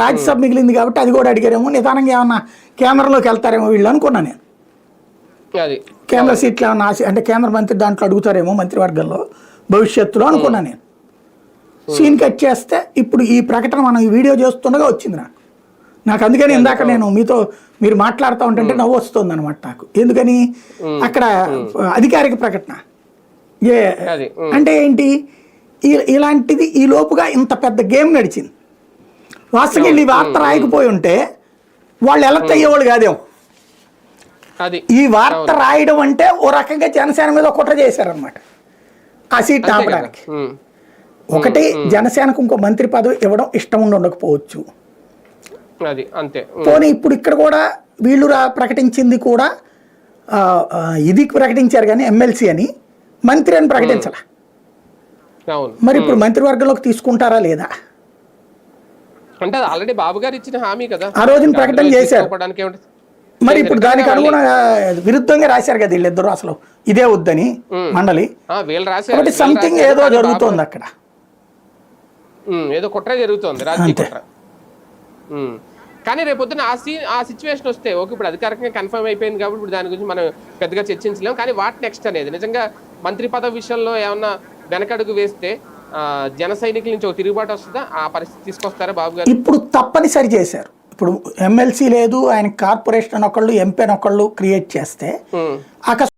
రాజ్యసభ మిగిలింది కాబట్టి అది కూడా అడిగారేమో, నిదానంగా ఏమన్నా కేంద్రంలోకి వెళ్తారేమో వీళ్ళు అనుకున్నా నేను. కేంద్ర సీట్లు ఏమన్నా అంటే కేంద్ర మంత్రి దాంట్లో అడుగుతారేమో మంత్రివర్గంలో భవిష్యత్తులో అనుకున్నా నేను. సీన్ కట్ చేస్తే ఇప్పుడు ఈ ప్రకటన మనం ఈ వీడియో చేస్తుండగా వచ్చింది నాకు అందుకని ఇందాక నేను మీతో మీరు మాట్లాడుతూ ఉంటుంటే నవ్వు వస్తుంది అనమాట నాకు. ఎందుకని అక్కడ అధికారిక ప్రకటన అంటే ఏంటి, ఇలాంటిది ఈ లోపుగా ఇంత పెద్ద గేమ్ నడిచింది. వాస్తవంగా ఈ వార్త రాయకపోయి ఉంటే వాళ్ళు ఎలక్ట్ అయ్యేవాళ్ళు కాదేమో. ఈ వార్త రాయడం అంటే ఓ రకంగా జనసేన మీద కుట్ర చేశారనమాట ఆ సీట్ ఆపడానికి. ఒకటి, జనసేనకు ఇంకో మంత్రి పదవి ఇవ్వడం ఇష్టం ఉండకపోవచ్చు. పోనీ ఇప్పుడు ఇక్కడ కూడా వీళ్ళు ప్రకటించింది కూడా ఇది ప్రకటించారు కానీ ఎమ్మెల్సీ అని, మంత్రి అని ప్రకటించాల. మరి ఇప్పుడు మంత్రివర్గంలోకి తీసుకుంటారా లేదా అంటే ఆల్రెడీ బాబు గారు ఇచ్చిన హామీ కదా, ఆ రోజున ప్రకటన చేశారు. మరి ఇప్పుడు దానికి అనుగుణంగా విరుద్ధంగా రాశారు కదా వీళ్ళిద్దరు, అసలు ఇదే వద్దని మండలి. కాబట్టి సంథింగ్ ఏదో జరుగుతోంది అక్కడ, ఏదో కుట్ర జరుగుతోంది, రాజకీయ కుట్ర. కానీ రేపొద్దున ఆ సిచ్యువేషన్ వస్తే ఓకే, ఇప్పుడు అధికారికంగా కన్ఫర్మ్ అయిపోయింది కాబట్టి ఇప్పుడు దాని గురించి మనం పెద్దగా చర్చించలేము. కానీ వాట్ నెక్స్ట్ అనేది నిజంగా మంత్రి పదవి విషయంలో ఏమన్నా వెనకడుగు వేస్తే జన సైనికుల నుంచి ఒక తిరుగుబాటు వస్తుందా, ఆ పరిస్థితి తీసుకొస్తారా బాబు గారు? ఇప్పుడు తప్పనిసరి చేశారు. ఇప్పుడు ఎమ్మెల్సీ లేదు, ఆయన కార్పొరేషన్ ఒకళ్ళు, ఎంపీ ఒకళ్ళు క్రియేట్ చేస్తే